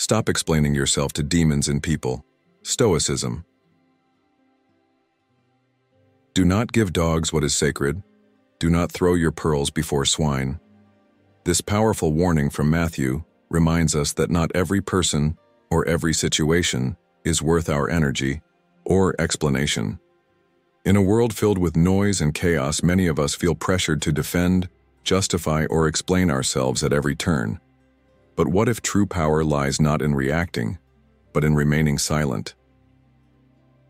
Stop explaining yourself to demons and people. Stoicism. Do not give dogs what is sacred. Do not throw your pearls before swine. This powerful warning from Matthew reminds us that not every person or every situation is worth our energy or explanation. In a world filled with noise and chaos, many of us feel pressured to defend, justify, or explain ourselves at every turn. But what if true power lies not in reacting, but in remaining silent?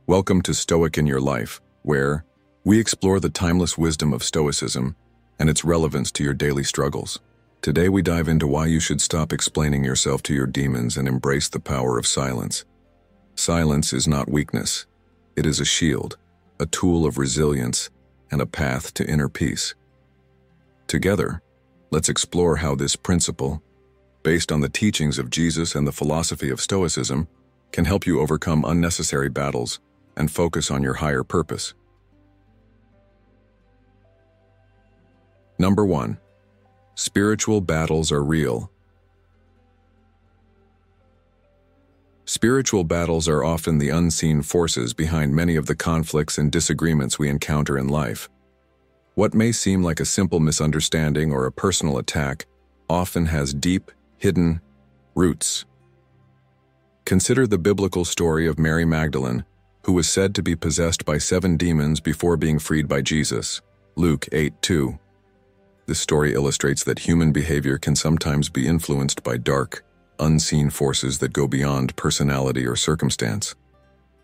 Welcome to Stoic in Your Life, where we explore the timeless wisdom of Stoicism and its relevance to your daily struggles. Today we dive into why you should stop explaining yourself to your demons and embrace the power of silence. Silence is not weakness. It is a shield, a tool of resilience, and a path to inner peace. Together, let's explore how this principle, based on the teachings of Jesus and the philosophy of Stoicism, can help you overcome unnecessary battles and focus on your higher purpose. Number 1. Spiritual battles are real. Spiritual battles are often the unseen forces behind many of the conflicts and disagreements we encounter in life. What may seem like a simple misunderstanding or a personal attack often has deep, hidden roots. Consider the biblical story of Mary Magdalene, who was said to be possessed by 7 demons before being freed by Jesus. Luke 8:2. This story illustrates that human behavior can sometimes be influenced by dark, unseen forces that go beyond personality or circumstance.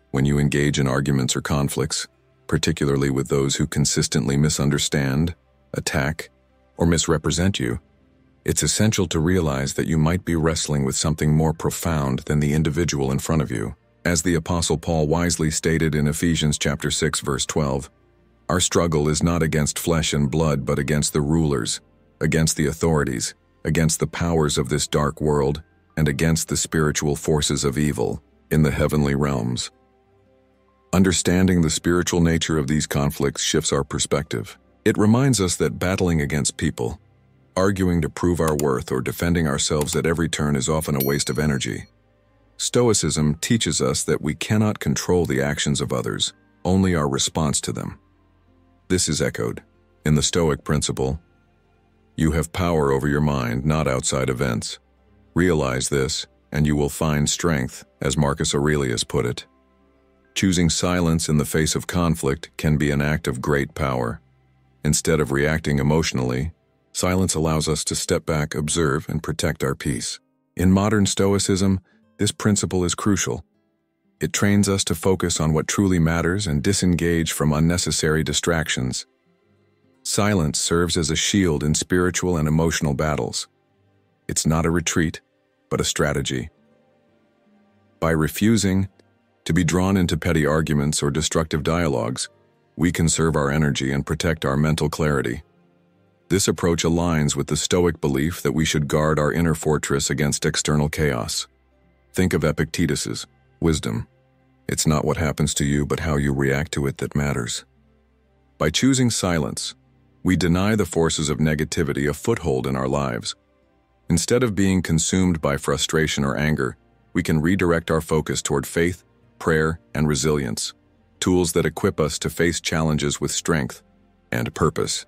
When you engage in arguments or conflicts, particularly with those who consistently misunderstand, attack, or misrepresent you, it's essential to realize that you might be wrestling with something more profound than the individual in front of you. As the Apostle Paul wisely stated in Ephesians chapter 6, verse 12, "Our struggle is not against flesh and blood, but against the rulers, against the authorities, against the powers of this dark world, and against the spiritual forces of evil in the heavenly realms." Understanding the spiritual nature of these conflicts shifts our perspective. It reminds us that battling against people, arguing to prove our worth, or defending ourselves at every turn is often a waste of energy. Stoicism teaches us that we cannot control the actions of others, only our response to them. This is echoed in the Stoic principle: you have power over your mind, not outside events. Realize this, and you will find strength, as Marcus Aurelius put it. Choosing silence in the face of conflict can be an act of great power. Instead of reacting emotionally, silence allows us to step back, observe, and protect our peace. In modern Stoicism, this principle is crucial. It trains us to focus on what truly matters and disengage from unnecessary distractions. Silence serves as a shield in spiritual and emotional battles. It's not a retreat, but a strategy. By refusing to be drawn into petty arguments or destructive dialogues, we conserve our energy and protect our mental clarity. This approach aligns with the Stoic belief that we should guard our inner fortress against external chaos. Think of Epictetus's wisdom. It's not what happens to you, but how you react to it that matters. By choosing silence, we deny the forces of negativity a foothold in our lives. Instead of being consumed by frustration or anger, we can redirect our focus toward faith, prayer, and resilience, tools that equip us to face challenges with strength and purpose.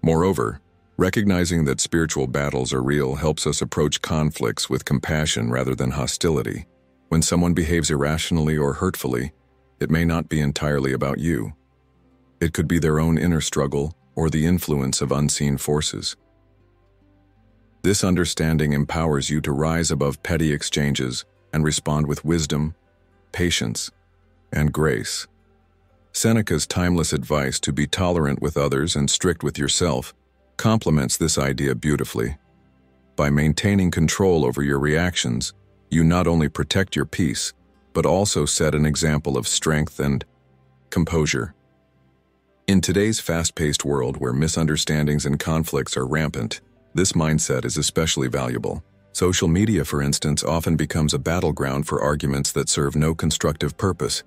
Moreover, recognizing that spiritual battles are real helps us approach conflicts with compassion rather than hostility. When someone behaves irrationally or hurtfully, it may not be entirely about you. It could be their own inner struggle or the influence of unseen forces. This understanding empowers you to rise above petty exchanges and respond with wisdom, patience, and grace. Seneca's timeless advice to be tolerant with others and strict with yourself complements this idea beautifully. By maintaining control over your reactions, you not only protect your peace, but also set an example of strength and composure. In today's fast-paced world where misunderstandings and conflicts are rampant, this mindset is especially valuable. Social media, for instance, often becomes a battleground for arguments that serve no constructive purpose.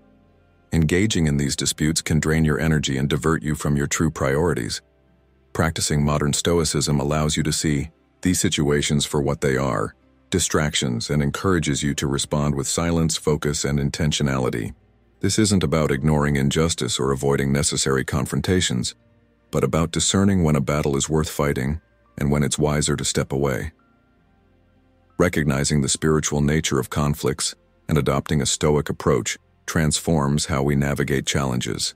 Engaging in these disputes can drain your energy and divert you from your true priorities. Practicing modern Stoicism allows you to see these situations for what they are, distractions and encourages you to respond with silence, focus, and intentionality. This isn't about ignoring injustice or avoiding necessary confrontations, but about discerning when a battle is worth fighting and when it's wiser to step away. Recognizing the spiritual nature of conflicts and adopting a Stoic approach transforms how we navigate challenges.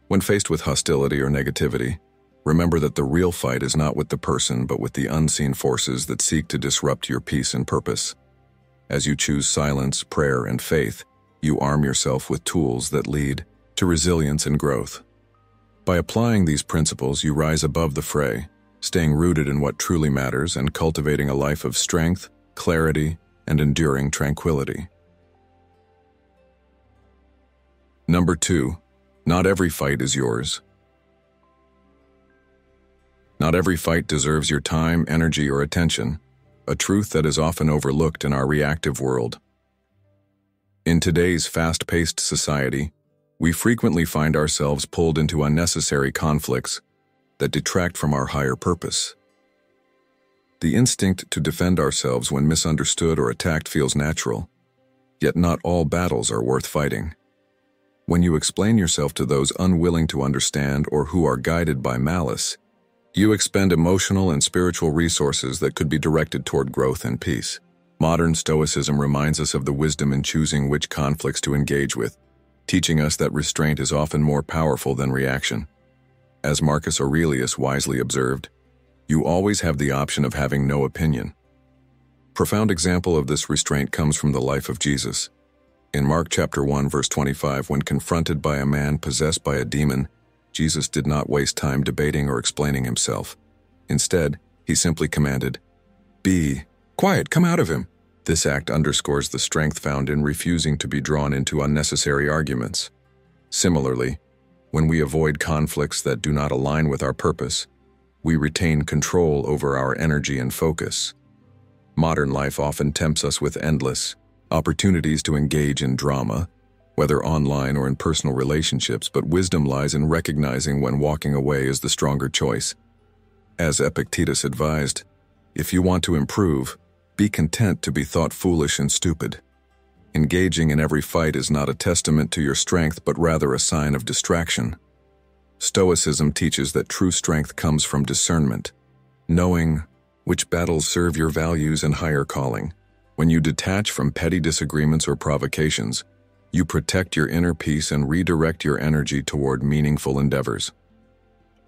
When faced with hostility or negativity, remember that the real fight is not with the person but with the unseen forces that seek to disrupt your peace and purpose. As you choose silence, prayer, and faith, you arm yourself with tools that lead to resilience and growth. By applying these principles, you rise above the fray, staying rooted in what truly matters and cultivating a life of strength, clarity, and enduring tranquility. Number 2. Not every fight is yours. Not every fight deserves your time, energy, or attention, a truth that is often overlooked in our reactive world. In today's fast-paced society, we frequently find ourselves pulled into unnecessary conflicts that detract from our higher purpose. The instinct to defend ourselves when misunderstood or attacked feels natural, yet not all battles are worth fighting. When you explain yourself to those unwilling to understand or who are guided by malice, you expend emotional and spiritual resources that could be directed toward growth and peace. Modern Stoicism reminds us of the wisdom in choosing which conflicts to engage with, teaching us that restraint is often more powerful than reaction. As Marcus Aurelius wisely observed, you always have the option of having no opinion. Profound example of this restraint comes from the life of Jesus. In Mark chapter 1, verse 25, when confronted by a man possessed by a demon, Jesus did not waste time debating or explaining himself. Instead, he simply commanded, "Be quiet, come out of him." This act underscores the strength found in refusing to be drawn into unnecessary arguments. Similarly, when we avoid conflicts that do not align with our purpose, we retain control over our energy and focus. Modern life often tempts us with endless opportunities to engage in drama, whether online or in personal relationships, but wisdom lies in recognizing when walking away is the stronger choice. As Epictetus advised, if you want to improve, be content to be thought foolish and stupid. Engaging in every fight is not a testament to your strength, but rather a sign of distraction. Stoicism teaches that true strength comes from discernment, knowing which battles serve your values and higher calling. When you detach from petty disagreements or provocations, you protect your inner peace and redirect your energy toward meaningful endeavors.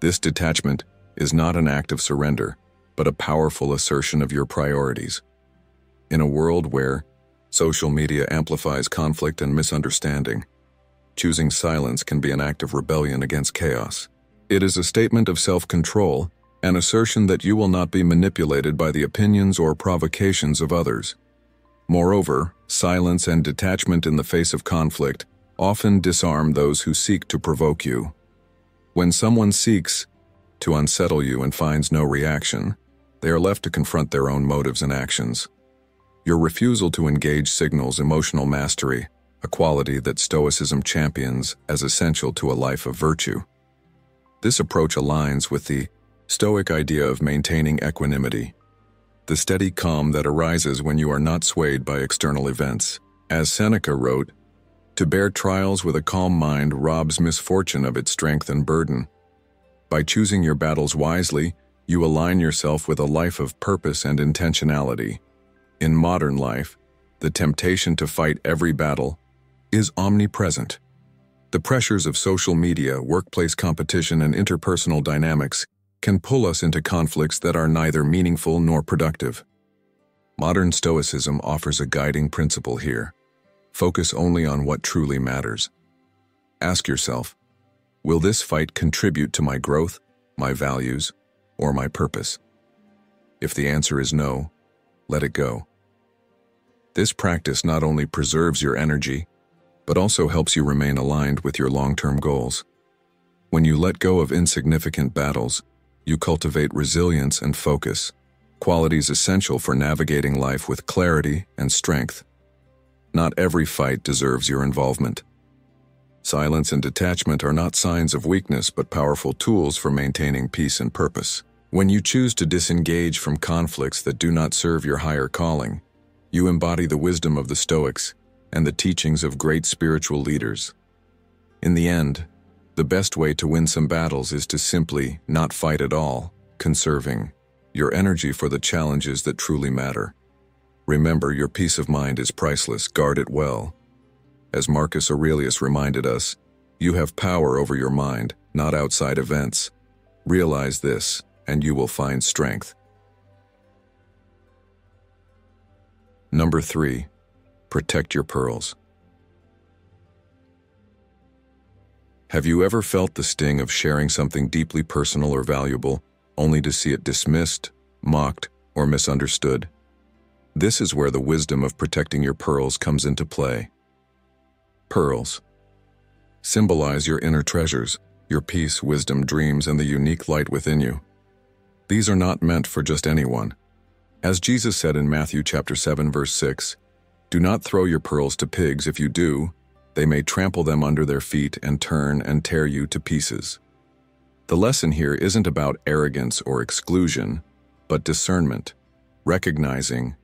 This detachment is not an act of surrender, but a powerful assertion of your priorities. In a world where social media amplifies conflict and misunderstanding, choosing silence can be an act of rebellion against chaos. It is a statement of self-control, an assertion that you will not be manipulated by the opinions or provocations of others. Moreover, silence and detachment in the face of conflict often disarm those who seek to provoke you. When someone seeks to unsettle you and finds no reaction, they are left to confront their own motives and actions. Your refusal to engage signals emotional mastery, a quality that Stoicism champions as essential to a life of virtue. This approach aligns with the Stoic idea of maintaining equanimity, the steady calm that arises when you are not swayed by external events. As Seneca wrote, "To bear trials with a calm mind robs misfortune of its strength and burden." By choosing your battles wisely, you align yourself with a life of purpose and intentionality. In modern life, the temptation to fight every battle is omnipresent. The pressures of social media, workplace competition, and interpersonal dynamics can pull us into conflicts that are neither meaningful nor productive. Modern Stoicism offers a guiding principle here. Focus only on what truly matters. Ask yourself, will this fight contribute to my growth, my values, or my purpose? If the answer is no, let it go. This practice not only preserves your energy, but also helps you remain aligned with your long-term goals. When you let go of insignificant battles, you cultivate resilience and focus, qualities essential for navigating life with clarity and strength. Not every fight deserves your involvement. Silence and detachment are not signs of weakness, but powerful tools for maintaining peace and purpose. When you choose to disengage from conflicts that do not serve your higher calling, you embody the wisdom of the Stoics and the teachings of great spiritual leaders. In the end, the best way to win some battles is to simply not fight at all, conserving your energy for the challenges that truly matter. Remember, your peace of mind is priceless. Guard it well. As Marcus Aurelius reminded us, you have power over your mind, not outside events. Realize this, and you will find strength. Number 3, protect your pearls. Have you ever felt the sting of sharing something deeply personal or valuable, only to see it dismissed, mocked, or misunderstood? This is where the wisdom of protecting your pearls comes into play. Pearls symbolize your inner treasures, your peace, wisdom, dreams, and the unique light within you. These are not meant for just anyone. As Jesus said in Matthew chapter 7, verse 6, "Do not throw your pearls to pigs. If you do, they may trample them under their feet and turn and tear you to pieces." The lesson here isn't about arrogance or exclusion, but discernment, recognizing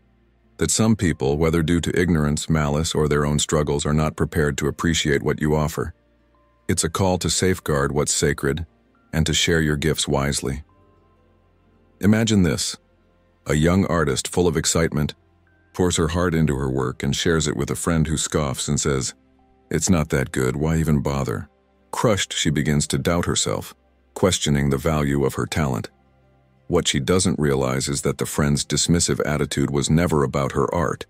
that some people, whether due to ignorance, malice, or their own struggles, are not prepared to appreciate what you offer. It's a call to safeguard what's sacred and to share your gifts wisely. Imagine this: a young artist full of excitement pours her heart into her work and shares it with a friend who scoffs and says, "It's not that good, why even bother?" Crushed, she begins to doubt herself, questioning the value of her talent. What she doesn't realize is that the friend's dismissive attitude was never about her art.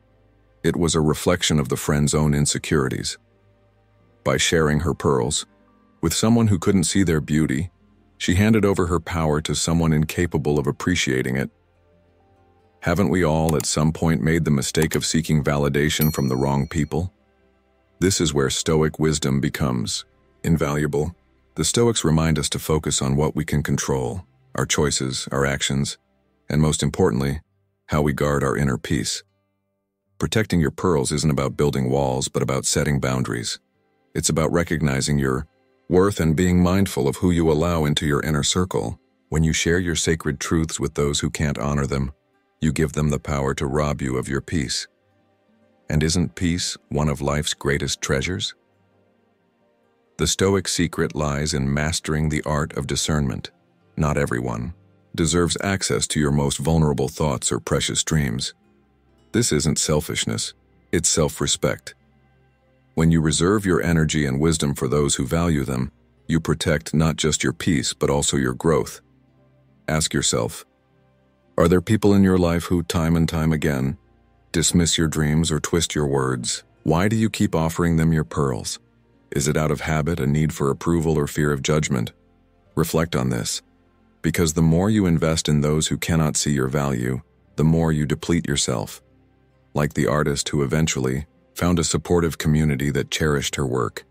It was a reflection of the friend's own insecurities. By sharing her pearls with someone who couldn't see their beauty, she handed over her power to someone incapable of appreciating it. Haven't we all at some point made the mistake of seeking validation from the wrong people? This is where Stoic wisdom becomes invaluable. The Stoics remind us to focus on what we can control, our choices, our actions, and most importantly, how we guard our inner peace. Protecting your pearls isn't about building walls, but about setting boundaries. It's about recognizing your worth and being mindful of who you allow into your inner circle. When you share your sacred truths with those who can't honor them, you give them the power to rob you of your peace. And isn't peace one of life's greatest treasures? The Stoic secret lies in mastering the art of discernment. Not everyone deserves access to your most vulnerable thoughts or precious dreams. This isn't selfishness, it's self-respect. When you reserve your energy and wisdom for those who value them, you protect not just your peace, but also your growth. Ask yourself, are there people in your life who, time and time again, dismiss your dreams or twist your words? Why do you keep offering them your pearls? Is it out of habit, a need for approval, or fear of judgment? Reflect on this, because the more you invest in those who cannot see your value, the more you deplete yourself. Like the artist who eventually found a supportive community that cherished her work,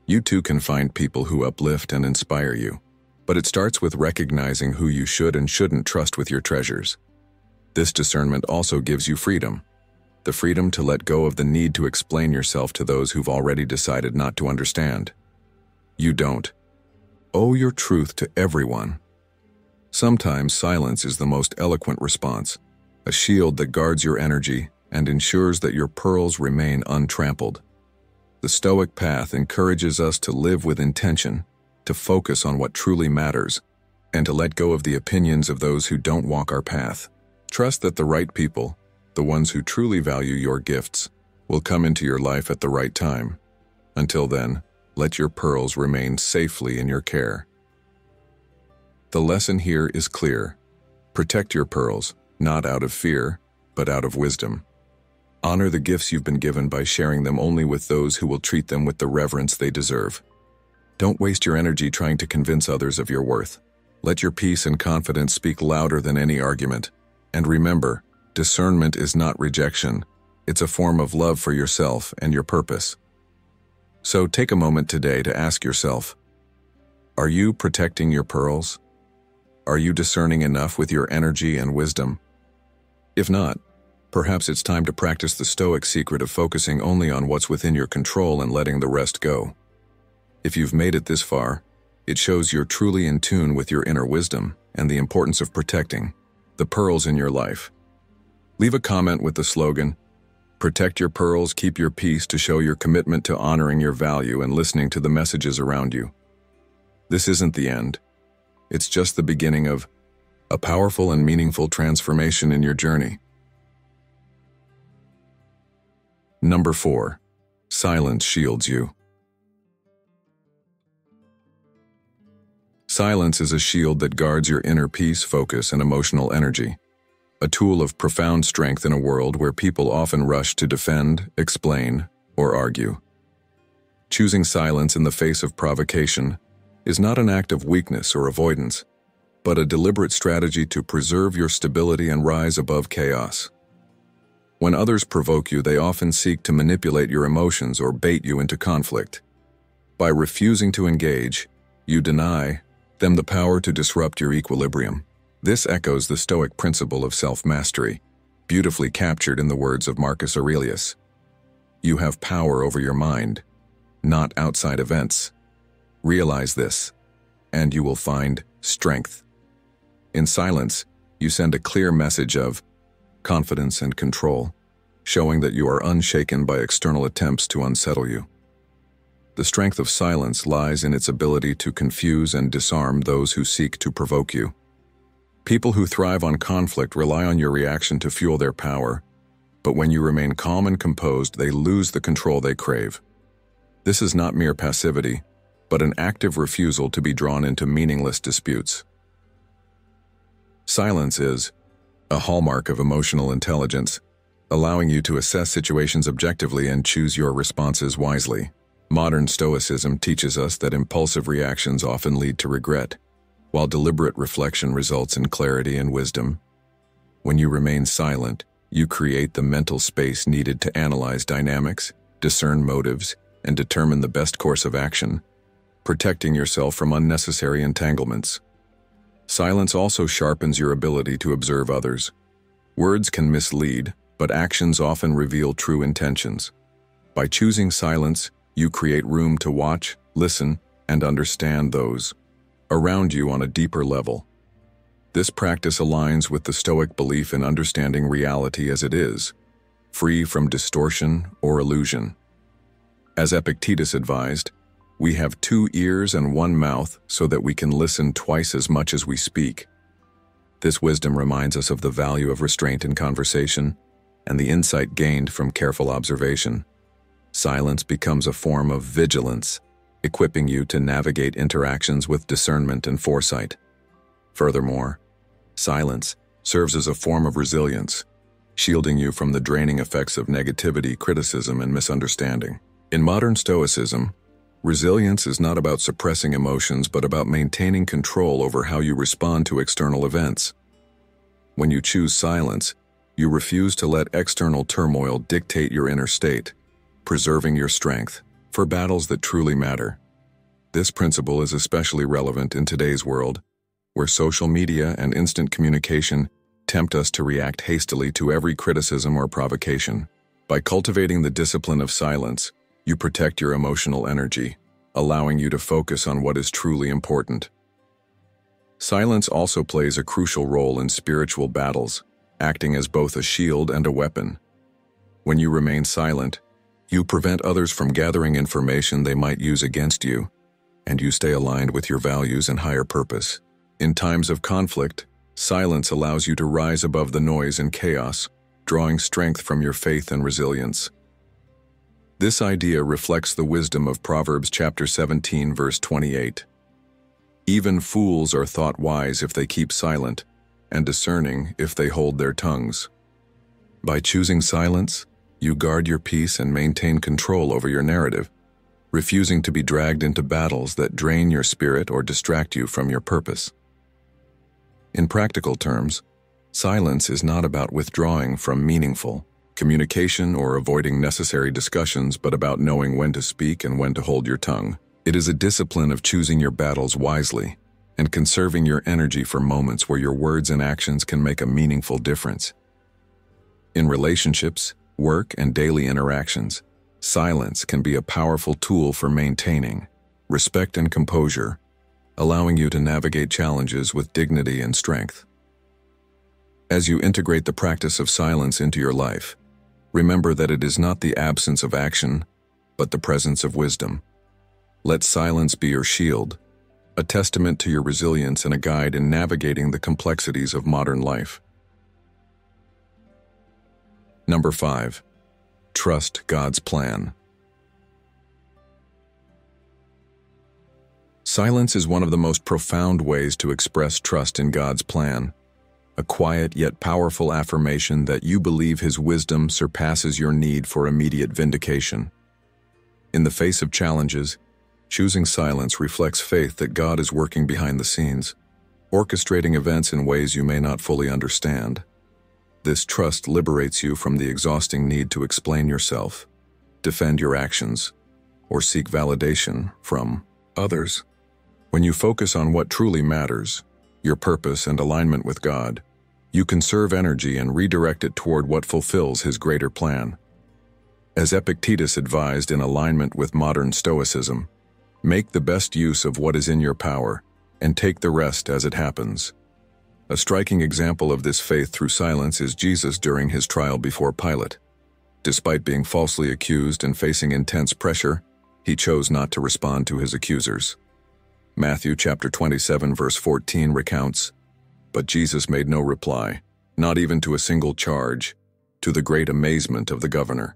you too can find people who uplift and inspire you. But it starts with recognizing who you should and shouldn't trust with your treasures. This discernment also gives you freedom. The freedom to let go of the need to explain yourself to those who've already decided not to understand. You don't owe your truth to everyone. Sometimes silence is the most eloquent response, a shield that guards your energy and ensures that your pearls remain untrampled. The Stoic path encourages us to live with intention, to focus on what truly matters, and to let go of the opinions of those who don't walk our path. Trust that the right people, the ones who truly value your gifts, will come into your life at the right time. Until then, let your pearls remain safely in your care. The lesson here is clear. Protect your pearls, not out of fear, but out of wisdom. Honor the gifts you've been given by sharing them only with those who will treat them with the reverence they deserve. Don't waste your energy trying to convince others of your worth. Let your peace and confidence speak louder than any argument. And remember, discernment is not rejection. It's a form of love for yourself and your purpose. So take a moment today to ask yourself, are you protecting your pearls? Are you discerning enough with your energy and wisdom? If not, perhaps it's time to practice the Stoic secret of focusing only on what's within your control and letting the rest go. If you've made it this far, it shows you're truly in tune with your inner wisdom and the importance of protecting the pearls in your life. Leave a comment with the slogan, "Protect your pearls, keep your peace," to show your commitment to honoring your value and listening to the messages around you. This isn't the end. It's just the beginning of a powerful and meaningful transformation in your journey. Number 4. Silence shields you. Silence is a shield that guards your inner peace, focus, and emotional energy. A tool of profound strength in a world where people often rush to defend, explain, or argue. Choosing silence in the face of provocation is not an act of weakness or avoidance, but a deliberate strategy to preserve your stability and rise above chaos. When others provoke you, they often seek to manipulate your emotions or bait you into conflict. By refusing to engage, you deny them the power to disrupt your equilibrium. This echoes the Stoic principle of self-mastery, beautifully captured in the words of Marcus Aurelius. You have power over your mind, not outside events. Realize this, and you will find strength. In silence, you send a clear message of confidence and control, showing that you are unshaken by external attempts to unsettle you. The strength of silence lies in its ability to confuse and disarm those who seek to provoke you. People who thrive on conflict rely on your reaction to fuel their power, but when you remain calm and composed, they lose the control they crave. This is not mere passivity, but an active refusal to be drawn into meaningless disputes. Silence is a hallmark of emotional intelligence, allowing you to assess situations objectively and choose your responses wisely. Modern Stoicism teaches us that impulsive reactions often lead to regret, while deliberate reflection results in clarity and wisdom. When you remain silent, you create the mental space needed to analyze dynamics, discern motives, and determine the best course of action, protecting yourself from unnecessary entanglements. Silence also sharpens your ability to observe others. Words can mislead, but actions often reveal true intentions. By choosing silence, you create room to watch, listen, and understand those around you on a deeper level. This practice aligns with the Stoic belief in understanding reality as it is, free from distortion or illusion. As Epictetus advised, we have 2 ears and 1 mouth so that we can listen twice as much as we speak. This wisdom reminds us of the value of restraint in conversation and the insight gained from careful observation. Silence becomes a form of vigilance, equipping you to navigate interactions with discernment and foresight. Furthermore, silence serves as a form of resilience, shielding you from the draining effects of negativity, criticism, and misunderstanding. In modern Stoicism, resilience is not about suppressing emotions but about maintaining control over how you respond to external events. When you choose silence, you refuse to let external turmoil dictate your inner state, preserving your strength for battles that truly matter. This principle is especially relevant in today's world, where social media and instant communication tempt us to react hastily to every criticism or provocation. By cultivating the discipline of silence, you protect your emotional energy, allowing you to focus on what is truly important. Silence also plays a crucial role in spiritual battles, acting as both a shield and a weapon. When you remain silent, you prevent others from gathering information they might use against you, and you stay aligned with your values and higher purpose. In times of conflict, silence allows you to rise above the noise and chaos, drawing strength from your faith and resilience. This idea reflects the wisdom of Proverbs chapter 17, verse 28. Even fools are thought wise if they keep silent, and discerning if they hold their tongues. By choosing silence, you guard your peace and maintain control over your narrative, refusing to be dragged into battles that drain your spirit or distract you from your purpose. In practical terms, silence is not about withdrawing from meaningful communication or avoiding necessary discussions, but about knowing when to speak and when to hold your tongue. It is a discipline of choosing your battles wisely and conserving your energy for moments where your words and actions can make a meaningful difference. In relationships, work, and daily interactions, silence can be a powerful tool for maintaining respect and composure, allowing you to navigate challenges with dignity and strength. As you integrate the practice of silence into your life, remember that it is not the absence of action, but the presence of wisdom. Let silence be your shield, a testament to your resilience and a guide in navigating the complexities of modern life. Number 5. Trust God's plan. Silence is one of the most profound ways to express trust in God's plan, a quiet yet powerful affirmation that you believe His wisdom surpasses your need for immediate vindication. In the face of challenges, choosing silence reflects faith that God is working behind the scenes, orchestrating events in ways you may not fully understand. This trust liberates you from the exhausting need to explain yourself, defend your actions, or seek validation from others. When you focus on what truly matters, your purpose and alignment with God, you conserve energy and redirect it toward what fulfills His greater plan. As Epictetus advised in alignment with modern Stoicism, make the best use of what is in your power and take the rest as it happens. A striking example of this faith through silence is Jesus during His trial before Pilate. Despite being falsely accused and facing intense pressure, He chose not to respond to His accusers. Matthew chapter 27 verse 14 recounts, "But Jesus made no reply, not even to a single charge, to the great amazement of the governor."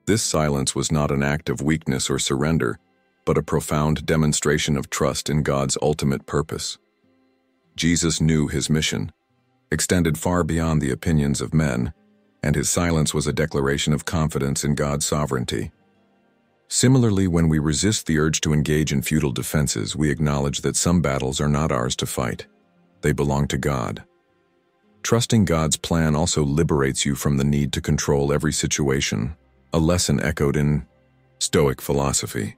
This silence was not an act of weakness or surrender, but a profound demonstration of trust in God's ultimate purpose. Jesus knew His mission, extended far beyond the opinions of men, and His silence was a declaration of confidence in God's sovereignty. Similarly, when we resist the urge to engage in futile defenses, we acknowledge that some battles are not ours to fight. They belong to God. Trusting God's plan also liberates you from the need to control every situation, a lesson echoed in Stoic philosophy.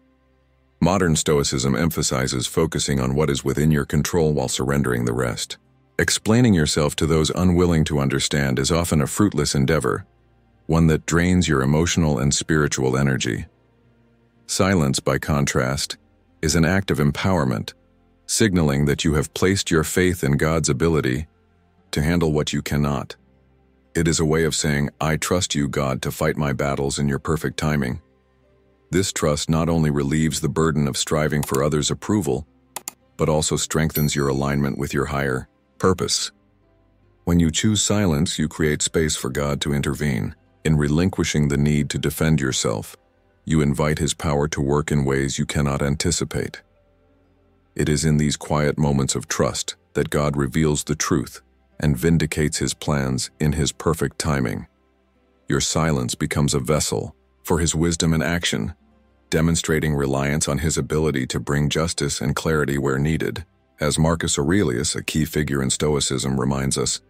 Modern Stoicism emphasizes focusing on what is within your control while surrendering the rest. Explaining yourself to those unwilling to understand is often a fruitless endeavor, one that drains your emotional and spiritual energy. Silence, by contrast, is an act of empowerment, signaling that you have placed your faith in God's ability to handle what you cannot. It is a way of saying, "I trust you, God, to fight my battles in your perfect timing." This trust not only relieves the burden of striving for others' approval, but also strengthens your alignment with your higher purpose. When you choose silence, you create space for God to intervene. In relinquishing the need to defend yourself, you invite His power to work in ways you cannot anticipate. It is in these quiet moments of trust that God reveals the truth and vindicates His plans in His perfect timing. Your silence becomes a vessel for His wisdom and action, demonstrating reliance on His ability to bring justice and clarity where needed. As Marcus Aurelius, a key figure in Stoicism, reminds us,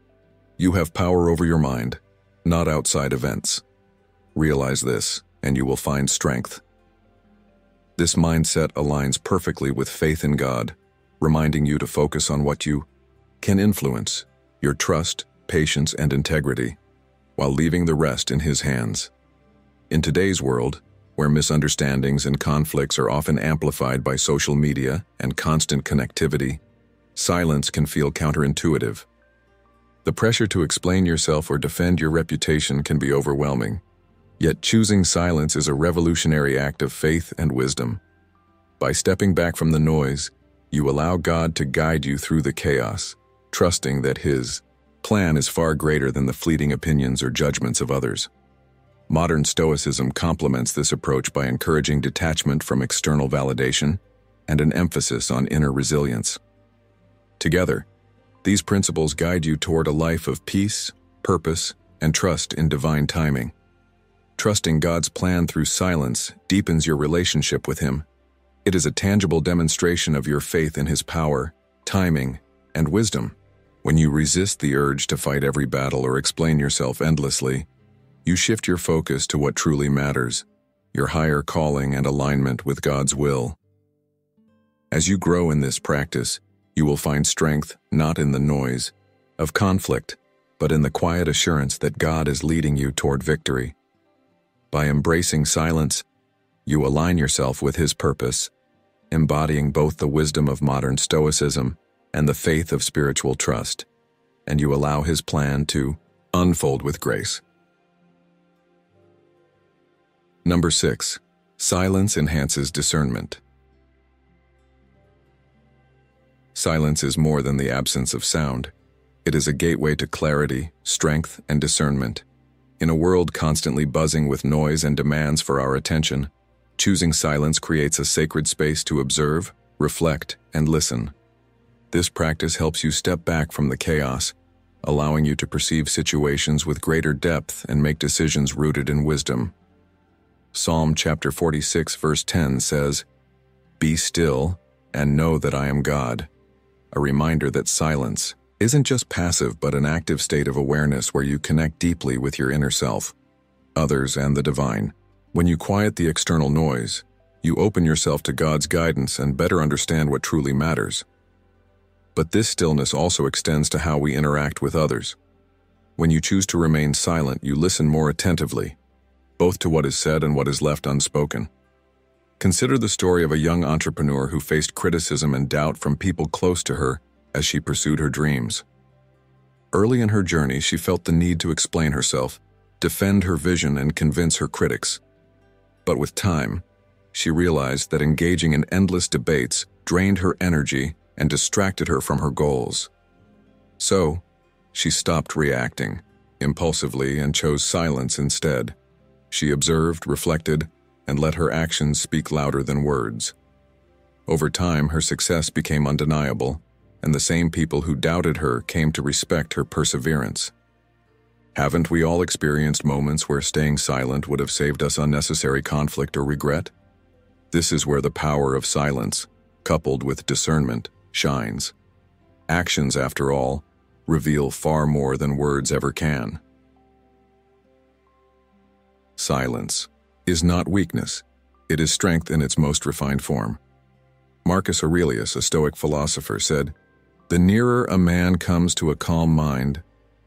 "You have power over your mind, not outside events. Realize this, and you will find strength." This mindset aligns perfectly with faith in God, reminding you to focus on what you can influence, your trust, patience, and integrity, while leaving the rest in His hands. In today's world, where misunderstandings and conflicts are often amplified by social media and constant connectivity, silence can feel counterintuitive. The pressure to explain yourself or defend your reputation can be overwhelming. Yet choosing silence is a revolutionary act of faith and wisdom. By stepping back from the noise, you allow God to guide you through the chaos, trusting that His plan is far greater than the fleeting opinions or judgments of others. Modern Stoicism complements this approach by encouraging detachment from external validation and an emphasis on inner resilience. Together, these principles guide you toward a life of peace, purpose, and trust in divine timing. Trusting God's plan through silence deepens your relationship with Him. It is a tangible demonstration of your faith in His power, timing, and wisdom. When you resist the urge to fight every battle or explain yourself endlessly, you shift your focus to what truly matters, your higher calling and alignment with God's will. As you grow in this practice, you will find strength not in the noise of conflict, but in the quiet assurance that God is leading you toward victory. By embracing silence, you align yourself with His purpose, embodying both the wisdom of modern Stoicism and the faith of spiritual trust, and you allow his plan to unfold with grace. Number 6. Silence enhances discernment. Silence is more than the absence of sound. It is a gateway to clarity, strength, and discernment. In a world constantly buzzing with noise and demands for our attention, choosing silence creates a sacred space to observe, reflect, and listen. This practice helps you step back from the chaos, allowing you to perceive situations with greater depth and make decisions rooted in wisdom. Psalm chapter 46 verse 10 says, "Be still and know that I am God," a reminder that silence isn't just passive but an active state of awareness where you connect deeply with your inner self, others, and the divine. When you quiet the external noise, you open yourself to God's guidance and better understand what truly matters. But this stillness also extends to how we interact with others. When you choose to remain silent, you listen more attentively, both to what is said and what is left unspoken. Consider the story of a young entrepreneur who faced criticism and doubt from people close to her as she pursued her dreams. Early in her journey, she felt the need to explain herself, defend her vision, and convince her critics. But with time, she realized that engaging in endless debates drained her energy and distracted her from her goals. So, she stopped reacting impulsively and chose silence instead. She observed, reflected, and let her actions speak louder than words. Over time, her success became undeniable, and the same people who doubted her came to respect her perseverance. Haven't we all experienced moments where staying silent would have saved us unnecessary conflict or regret? This is where the power of silence, coupled with discernment, shines. Actions, after all, reveal far more than words ever can. Silence is not weakness. It is strength in its most refined form. Marcus Aurelius, a Stoic philosopher, said, "The nearer a man comes to a calm mind,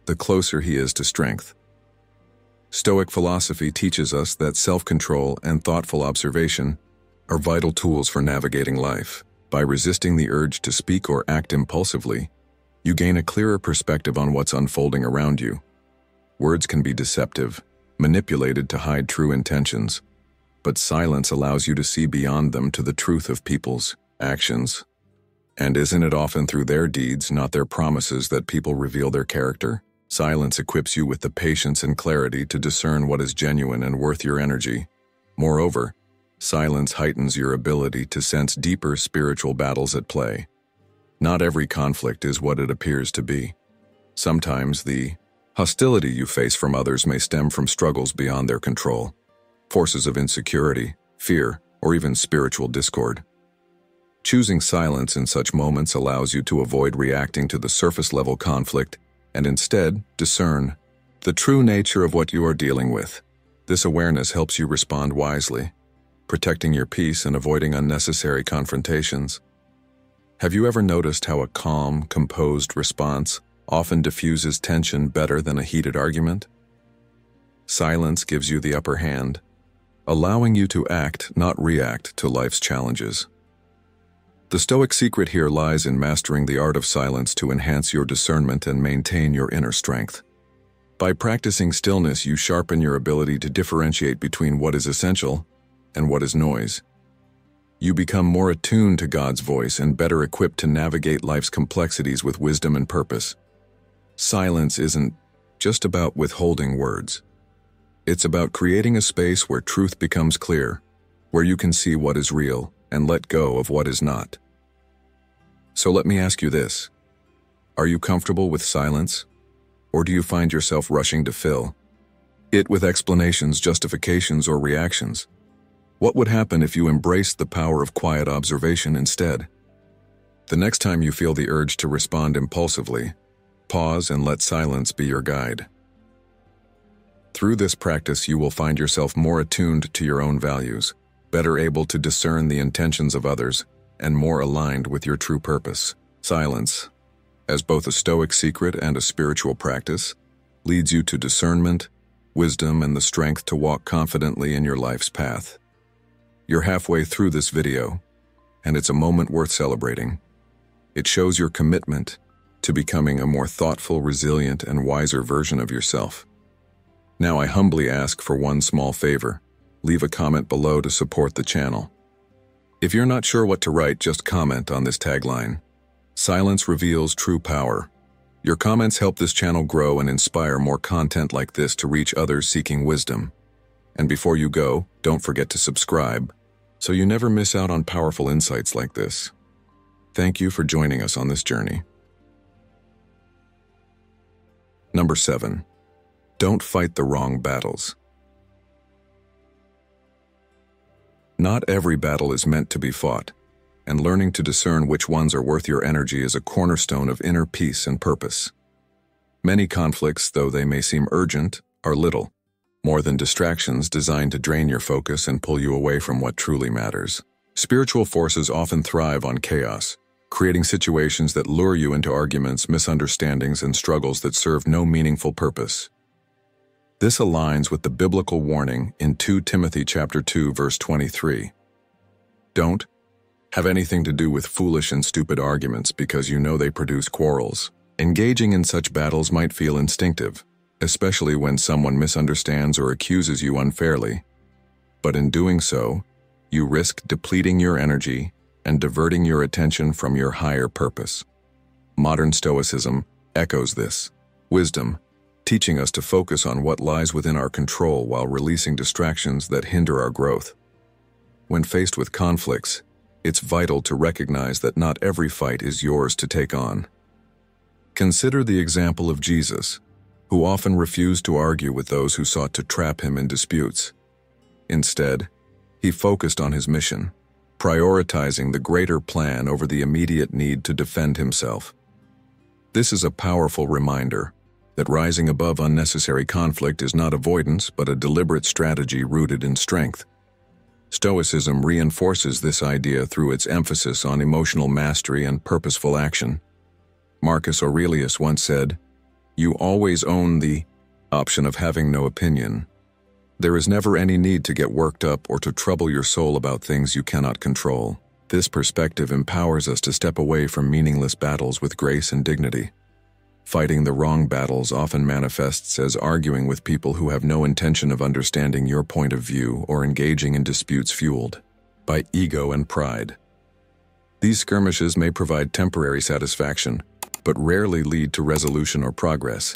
the closer he is to strength." Stoic philosophy teaches us that self-control and thoughtful observation are vital tools for navigating life. By resisting the urge to speak or act impulsively, you gain a clearer perspective on what's unfolding around you. Words can be deceptive, manipulated to hide true intentions, but silence allows you to see beyond them to the truth of people's actions. And isn't it often through their deeds, not their promises, that people reveal their character? Silence equips you with the patience and clarity to discern what is genuine and worth your energy. Moreover, silence heightens your ability to sense deeper spiritual battles at play. Not every conflict is what it appears to be. Sometimes the hostility you face from others may stem from struggles beyond their control, forces of insecurity, fear, or even spiritual discord. Choosing silence in such moments allows you to avoid reacting to the surface-level conflict and instead discern the true nature of what you are dealing with. This awareness helps you respond wisely, protecting your peace and avoiding unnecessary confrontations. Have you ever noticed how a calm, composed response often diffuses tension better than a heated argument? Silence gives you the upper hand, allowing you to act, not react, to life's challenges. The Stoic secret here lies in mastering the art of silence to enhance your discernment and maintain your inner strength. By practicing stillness, you sharpen your ability to differentiate between what is essential and what is noise. You become more attuned to God's voice and better equipped to navigate life's complexities with wisdom and purpose. Silence isn't just about withholding words. It's about creating a space where truth becomes clear, where you can see what is real and let go of what is not. So let me ask you this. Are you comfortable with silence? Or do you find yourself rushing to fill it with explanations, justifications, or reactions? What would happen if you embraced the power of quiet observation instead? The next time you feel the urge to respond impulsively, pause and let silence be your guide. Through this practice, you will find yourself more attuned to your own values, better able to discern the intentions of others, and more aligned with your true purpose. Silence, as both a Stoic secret and a spiritual practice, leads you to discernment, wisdom, and the strength to walk confidently in your life's path. You're halfway through this video, and it's a moment worth celebrating. It shows your commitment to becoming a more thoughtful, resilient, and wiser version of yourself. Now I humbly ask for one small favor. Leave a comment below to support the channel. If you're not sure what to write, just comment on this tagline. Silence reveals true power. Your comments help this channel grow and inspire more content like this to reach others seeking wisdom. And before you go, don't forget to subscribe, so you never miss out on powerful insights like this. Thank you for joining us on this journey. Number 7. Don't fight the wrong battles. Not every battle is meant to be fought, and learning to discern which ones are worth your energy is a cornerstone of inner peace and purpose. Many conflicts, though they may seem urgent, are little, more than distractions designed to drain your focus and pull you away from what truly matters. Spiritual forces often thrive on chaos, creating situations that lure you into arguments, misunderstandings, and struggles that serve no meaningful purpose. This aligns with the biblical warning in 2 Timothy chapter 2, verse 23. Don't have anything to do with foolish and stupid arguments because you know they produce quarrels. Engaging in such battles might feel instinctive, especially when someone misunderstands or accuses you unfairly. But in doing so, you risk depleting your energy and diverting your attention from your higher purpose. Modern Stoicism echoes this wisdom, teaching us to focus on what lies within our control while releasing distractions that hinder our growth. When faced with conflicts, it's vital to recognize that not every fight is yours to take on. Consider the example of Jesus, who often refused to argue with those who sought to trap him in disputes. Instead, he focused on his mission, prioritizing the greater plan over the immediate need to defend himself. This is a powerful reminder that rising above unnecessary conflict is not avoidance but a deliberate strategy rooted in strength. Stoicism reinforces this idea through its emphasis on emotional mastery and purposeful action. Marcus Aurelius once said, "You always own the option of having no opinion. There is never any need to get worked up or to trouble your soul about things you cannot control." This perspective empowers us to step away from meaningless battles with grace and dignity. Fighting the wrong battles often manifests as arguing with people who have no intention of understanding your point of view or engaging in disputes fueled by ego and pride. These skirmishes may provide temporary satisfaction, but rarely lead to resolution or progress.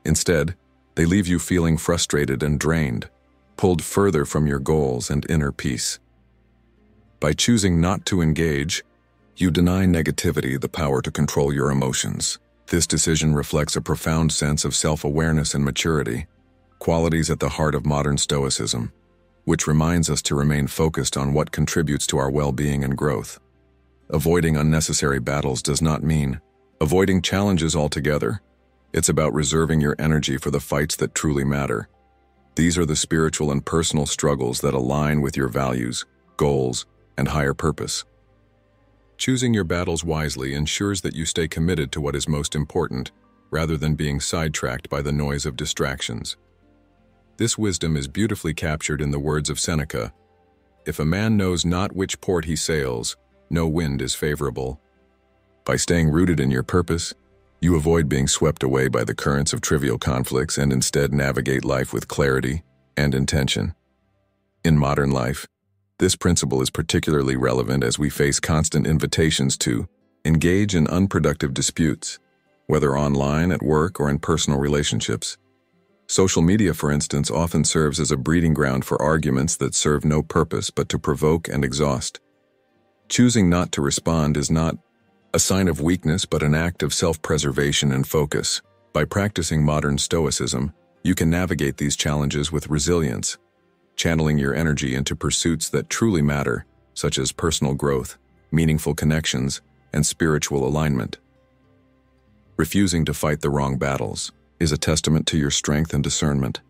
Instead, they leave you feeling frustrated and drained, pulled further from your goals and inner peace. By choosing not to engage, you deny negativity the power to control your emotions. This decision reflects a profound sense of self-awareness and maturity, qualities at the heart of modern Stoicism, which reminds us to remain focused on what contributes to our well-being and growth. Avoiding unnecessary battles does not mean avoiding challenges altogether. It's about reserving your energy for the fights that truly matter. These are the spiritual and personal struggles that align with your values, goals, and higher purpose. Choosing your battles wisely ensures that you stay committed to what is most important, rather than being sidetracked by the noise of distractions. This wisdom is beautifully captured in the words of Seneca, "If a man knows not which port he sails, no wind is favorable." By staying rooted in your purpose, you avoid being swept away by the currents of trivial conflicts and instead navigate life with clarity and intention. In modern life, this principle is particularly relevant as we face constant invitations to engage in unproductive disputes, whether online, at work, or in personal relationships. Social media, for instance, often serves as a breeding ground for arguments that serve no purpose but to provoke and exhaust. Choosing not to respond is not a sign of weakness but an act of self-preservation and focus. By practicing modern Stoicism, you can navigate these challenges with resilience, channeling your energy into pursuits that truly matter, such as personal growth, meaningful connections, and spiritual alignment. Refusing to fight the wrong battles is a testament to your strength and discernment.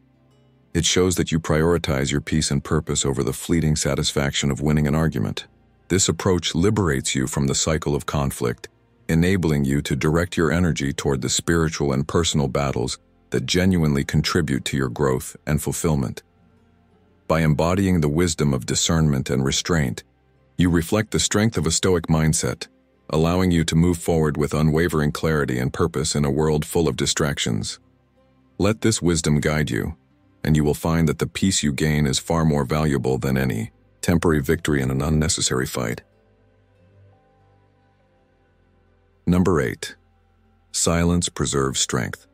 It shows that you prioritize your peace and purpose over the fleeting satisfaction of winning an argument. This approach liberates you from the cycle of conflict, enabling you to direct your energy toward the spiritual and personal battles that genuinely contribute to your growth and fulfillment. By embodying the wisdom of discernment and restraint, You reflect the strength of a Stoic mindset, allowing you to move forward with unwavering clarity and purpose in a world full of distractions. Let this wisdom guide you, and you will find that the peace you gain is far more valuable than any temporary victory in an unnecessary fight. Number 8. Silence preserves strength.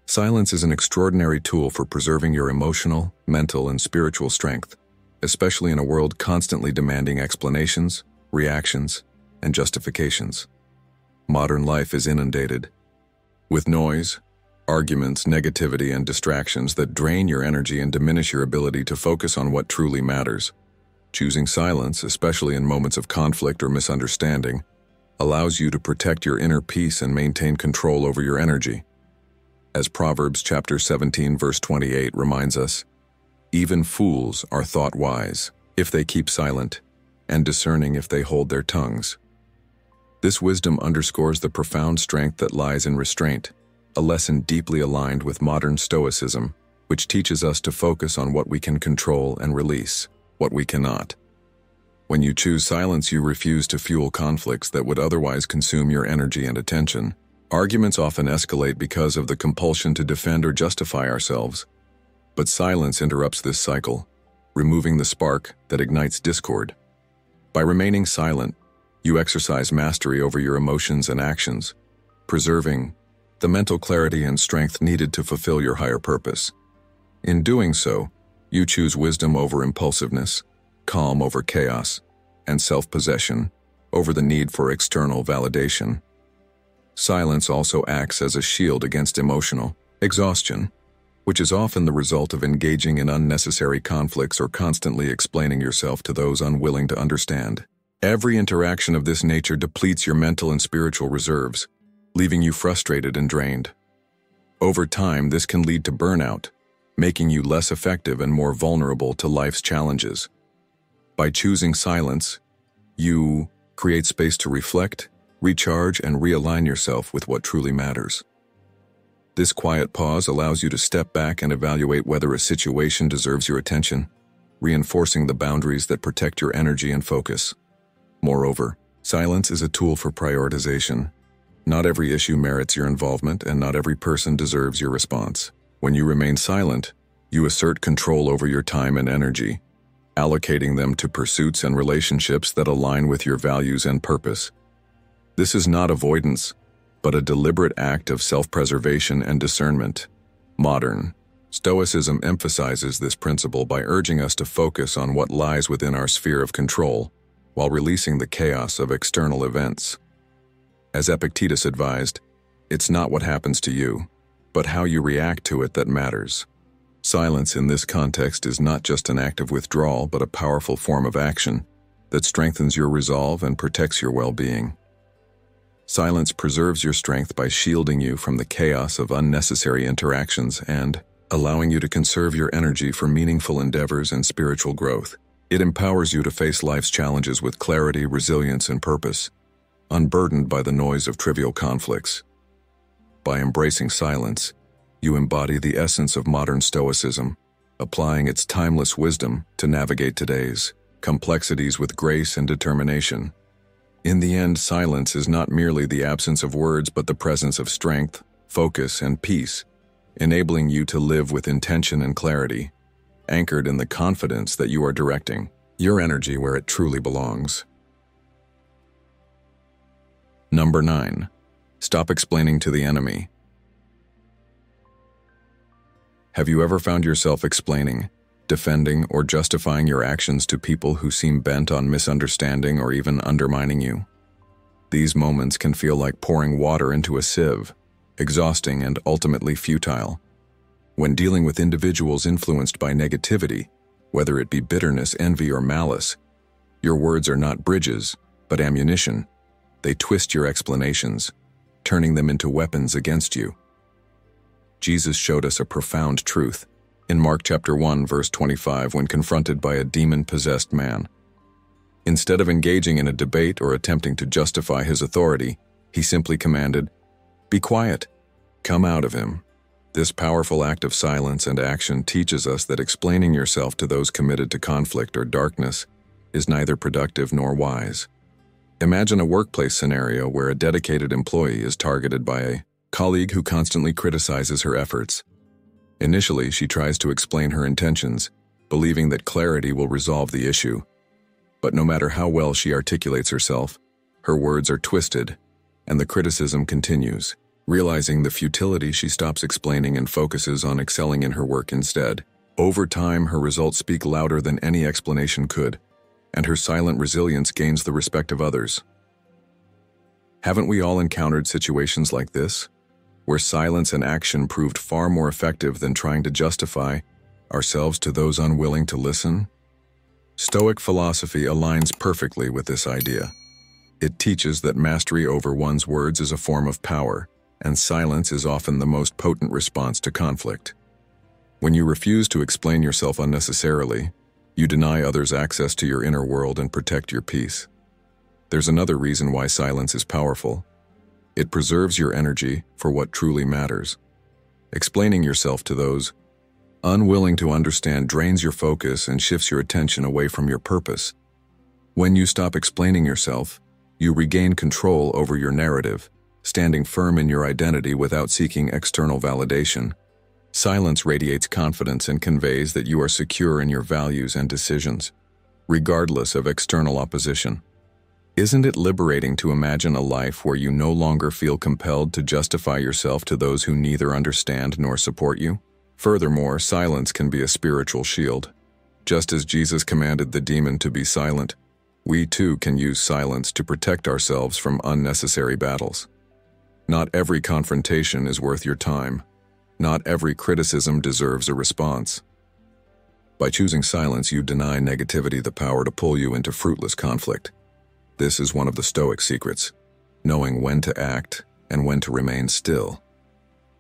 Silence is an extraordinary tool for preserving your emotional, mental, and spiritual strength, especially in a world constantly demanding explanations, reactions, and justifications. Modern life is inundated with noise, arguments, negativity, and distractions that drain your energy and diminish your ability to focus on what truly matters. Choosing silence, especially in moments of conflict or misunderstanding, allows you to protect your inner peace and maintain control over your energy. As Proverbs chapter 17 verse 28 reminds us, even fools are thought wise if they keep silent, and discerning if they hold their tongues. This wisdom underscores the profound strength that lies in restraint, a lesson deeply aligned with modern Stoicism, which teaches us to focus on what we can control and release what we cannot. When you choose silence, you refuse to fuel conflicts that would otherwise consume your energy and attention. Arguments often escalate because of the compulsion to defend or justify ourselves, but silence interrupts this cycle, removing the spark that ignites discord. By remaining silent, you exercise mastery over your emotions and actions, preserving the mental clarity and strength needed to fulfill your higher purpose. In doing so, you choose wisdom over impulsiveness, calm over chaos, and self-possession over the need for external validation. Silence also acts as a shield against emotional exhaustion, which is often the result of engaging in unnecessary conflicts or constantly explaining yourself to those unwilling to understand. Every interaction of this nature depletes your mental and spiritual reserves, leaving you frustrated and drained. Over time, this can lead to burnout, making you less effective and more vulnerable to life's challenges. By choosing silence, you create space to reflect, recharge, and realign yourself with what truly matters. This quiet pause allows you to step back and evaluate whether a situation deserves your attention, reinforcing the boundaries that protect your energy and focus. Moreover, silence is a tool for prioritization. Not every issue merits your involvement, and not every person deserves your response. When you remain silent, you assert control over your time and energy, allocating them to pursuits and relationships that align with your values and purpose. This is not avoidance, but a deliberate act of self-preservation and discernment. Modern Stoicism emphasizes this principle by urging us to focus on what lies within our sphere of control, while releasing the chaos of external events. As Epictetus advised, it's not what happens to you, but how you react to it that matters. Silence in this context is not just an act of withdrawal, but a powerful form of action that strengthens your resolve and protects your well-being. Silence preserves your strength by shielding you from the chaos of unnecessary interactions and allowing you to conserve your energy for meaningful endeavors and spiritual growth. It empowers you to face life's challenges with clarity, resilience, and purpose, unburdened by the noise of trivial conflicts. By embracing silence, you embody the essence of modern Stoicism, applying its timeless wisdom to navigate today's complexities with grace and determination. In the end, silence is not merely the absence of words, but the presence of strength, focus, and peace, enabling you to live with intention and clarity, anchored in the confidence that you are directing your energy where it truly belongs. Number 9. Stop explaining to the enemy. Have you ever found yourself explaining, defending, or justifying your actions to people who seem bent on misunderstanding or even undermining you? These moments can feel like pouring water into a sieve, exhausting and ultimately futile. When dealing with individuals influenced by negativity, whether it be bitterness, envy, or malice, your words are not bridges, but ammunition. They twist your explanations, turning them into weapons against you. Jesus showed us a profound truth in Mark chapter 1, verse 25, when confronted by a demon-possessed man. Instead of engaging in a debate or attempting to justify his authority, he simply commanded, "Be quiet, come out of him." This powerful act of silence and action teaches us that explaining yourself to those committed to conflict or darkness is neither productive nor wise. Imagine a workplace scenario where a dedicated employee is targeted by a colleague who constantly criticizes her efforts. Initially, she tries to explain her intentions, believing that clarity will resolve the issue. But no matter how well she articulates herself, her words are twisted, and the criticism continues. Realizing the futility, she stops explaining and focuses on excelling in her work instead. Over time, her results speak louder than any explanation could, and her silent resilience gains the respect of others. Haven't we all encountered situations like this, where silence and action proved far more effective than trying to justify ourselves to those unwilling to listen? Stoic philosophy aligns perfectly with this idea. It teaches that mastery over one's words is a form of power, and silence is often the most potent response to conflict. When you refuse to explain yourself unnecessarily, you deny others access to your inner world and protect your peace. There's another reason why silence is powerful. It preserves your energy for what truly matters. Explaining yourself to those unwilling to understand drains your focus and shifts your attention away from your purpose. When you stop explaining yourself, you regain control over your narrative, standing firm in your identity without seeking external validation. Silence radiates confidence and conveys that you are secure in your values and decisions, regardless of external opposition. Isn't it liberating to imagine a life where you no longer feel compelled to justify yourself to those who neither understand nor support you? Furthermore, silence can be a spiritual shield. Just as Jesus commanded the demon to be silent, we too can use silence to protect ourselves from unnecessary battles. Not every confrontation is worth your time. Not every criticism deserves a response. By choosing silence, you deny negativity the power to pull you into fruitless conflict. This is one of the Stoic secrets, knowing when to act and when to remain still.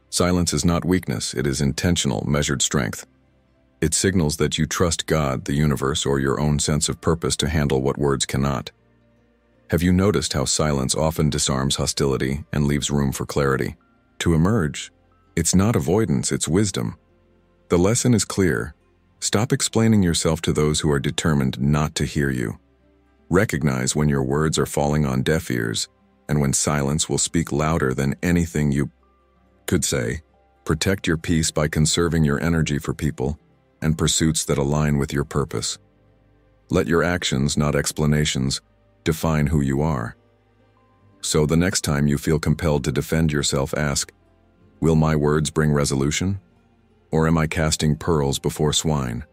Silence is not weakness, it is intentional, measured strength. It signals that you trust God, the universe, or your own sense of purpose to handle what words cannot. Have you noticed how silence often disarms hostility and leaves room for clarity to emerge? It's not avoidance, it's wisdom. The lesson is clear. Stop explaining yourself to those who are determined not to hear you. Recognize when your words are falling on deaf ears and when silence will speak louder than anything you could say. Protect your peace by conserving your energy for people and pursuits that align with your purpose. Let your actions, not explanations, define who you are. So the next time you feel compelled to defend yourself, ask, will my words bring resolution? Or am I casting pearls before swine?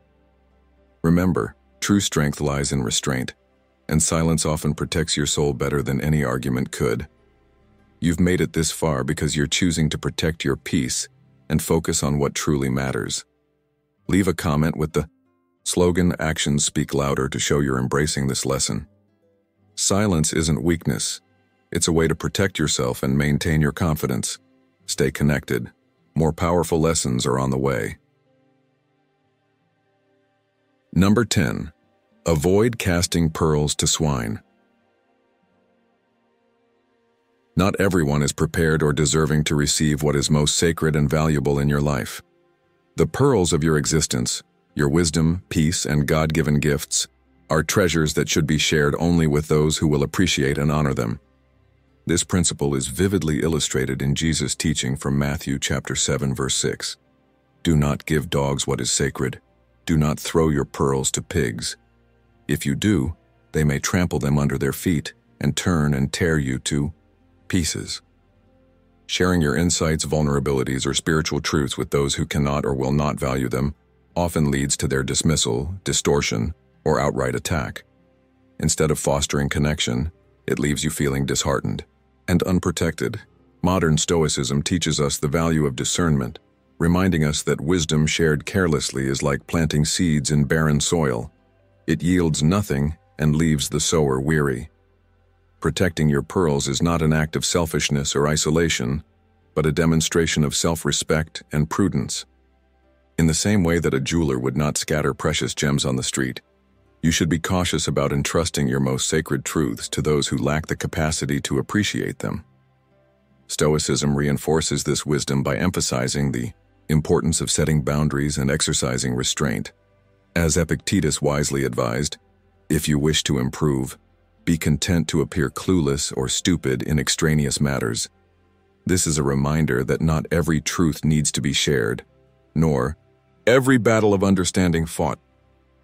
Remember, true strength lies in restraint, and silence often protects your soul better than any argument could. You've made it this far because you're choosing to protect your peace and focus on what truly matters. Leave a comment with the slogan, "Actions speak louder," to show you're embracing this lesson. Silence isn't weakness. It's a way to protect yourself and maintain your confidence. Stay connected. More powerful lessons are on the way. Number 10. Avoid casting pearls to swine. Not everyone is prepared or deserving to receive what is most sacred and valuable in your life. The pearls of your existence, your wisdom, peace, and God-given gifts, are treasures that should be shared only with those who will appreciate and honor them. This principle is vividly illustrated in Jesus' teaching from Matthew chapter 7, verse 6. Do not give dogs what is sacred. Do not throw your pearls to pigs. If you do, they may trample them under their feet and turn and tear you to pieces. Sharing your insights, vulnerabilities, or spiritual truths with those who cannot or will not value them often leads to their dismissal, distortion, or outright attack. Instead of fostering connection, it leaves you feeling disheartened and unprotected. Modern Stoicism teaches us the value of discernment, reminding us that wisdom shared carelessly is like planting seeds in barren soil. It yields nothing and leaves the sower weary. Protecting your pearls is not an act of selfishness or isolation, but a demonstration of self-respect and prudence. In the same way that a jeweler would not scatter precious gems on the street, you should be cautious about entrusting your most sacred truths to those who lack the capacity to appreciate them. Stoicism reinforces this wisdom by emphasizing the Importance of setting boundaries and exercising restraint. As Epictetus wisely advised, if you wish to improve, be content to appear clueless or stupid in extraneous matters. This is a reminder that not every truth needs to be shared, nor every battle of understanding fought.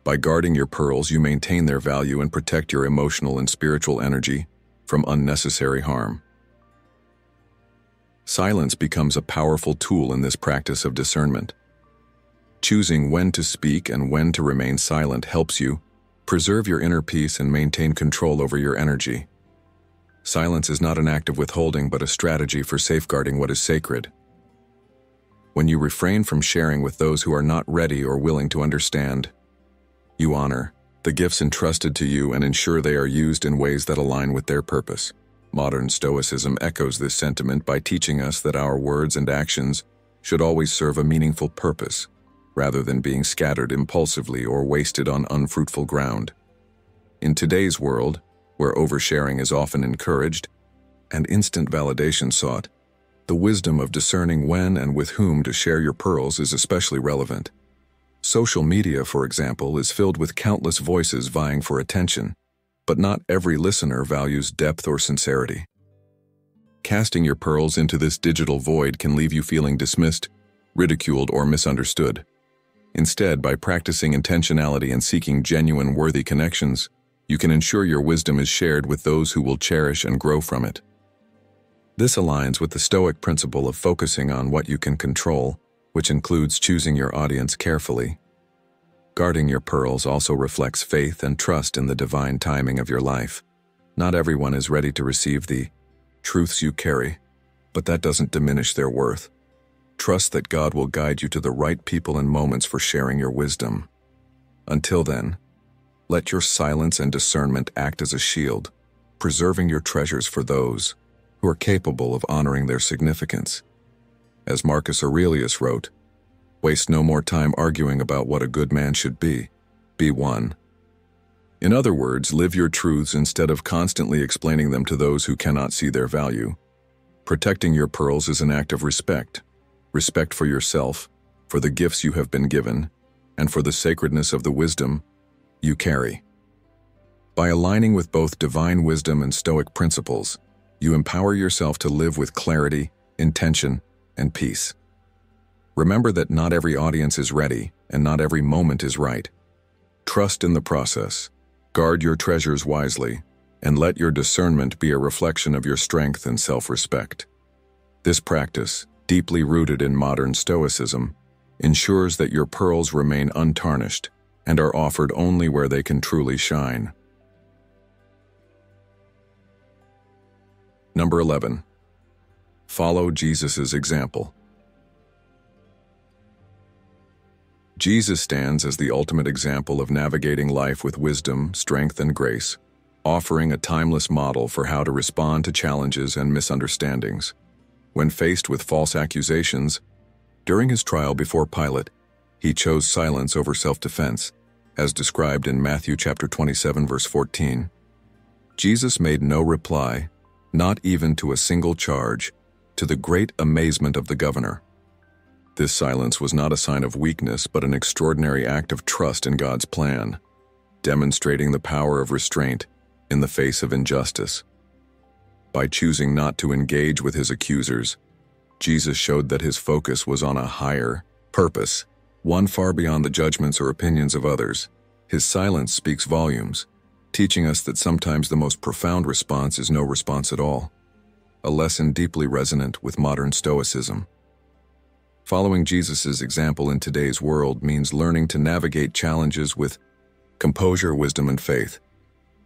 By guarding your pearls, you maintain their value and protect your emotional and spiritual energy from unnecessary harm. Silence becomes a powerful tool in this practice of discernment. Choosing when to speak and when to remain silent helps you preserve your inner peace and maintain control over your energy. Silence is not an act of withholding, but a strategy for safeguarding what is sacred. When you refrain from sharing with those who are not ready or willing to understand, you honor the gifts entrusted to you and ensure they are used in ways that align with their purpose. Modern Stoicism echoes this sentiment by teaching us that our words and actions should always serve a meaningful purpose, rather than being scattered impulsively or wasted on unfruitful ground. In today's world, where oversharing is often encouraged and instant validation sought, the wisdom of discerning when and with whom to share your pearls is especially relevant. Social media, for example, is filled with countless voices vying for attention, but not every listener values depth or sincerity. Casting your pearls into this digital void can leave you feeling dismissed, ridiculed, or misunderstood. Instead, by practicing intentionality and seeking genuine, worthy connections, you can ensure your wisdom is shared with those who will cherish and grow from it. This aligns with the Stoic principle of focusing on what you can control, which includes choosing your audience carefully. Guarding your pearls also reflects faith and trust in the divine timing of your life. Not everyone is ready to receive the truths you carry, but that doesn't diminish their worth. Trust that God will guide you to the right people and moments for sharing your wisdom. Until then, let your silence and discernment act as a shield, preserving your treasures for those who are capable of honoring their significance. As Marcus Aurelius wrote, "Waste no more time arguing about what a good man should be. Be one." In other words, live your truths instead of constantly explaining them to those who cannot see their value. Protecting your pearls is an act of respect. Respect for yourself, for the gifts you have been given, and for the sacredness of the wisdom you carry. By aligning with both divine wisdom and Stoic principles, you empower yourself to live with clarity, intention, and peace. Remember that not every audience is ready, and not every moment is right. Trust in the process, guard your treasures wisely, and let your discernment be a reflection of your strength and self-respect. This practice, deeply rooted in modern Stoicism, ensures that your pearls remain untarnished and are offered only where they can truly shine. Number 11. Follow Jesus' example. Jesus stands as the ultimate example of navigating life with wisdom, strength, and grace, offering a timeless model for how to respond to challenges and misunderstandings. When faced with false accusations, during his trial before Pilate, he chose silence over self-defense, as described in Matthew chapter 27, verse 14. Jesus made no reply, not even to a single charge, to the great amazement of the governor. This silence was not a sign of weakness, but an extraordinary act of trust in God's plan, demonstrating the power of restraint in the face of injustice. By choosing not to engage with his accusers, Jesus showed that his focus was on a higher purpose, one far beyond the judgments or opinions of others. His silence speaks volumes, teaching us that sometimes the most profound response is no response at all, a lesson deeply resonant with modern Stoicism. Following Jesus' example in today's world means learning to navigate challenges with composure, wisdom, and faith.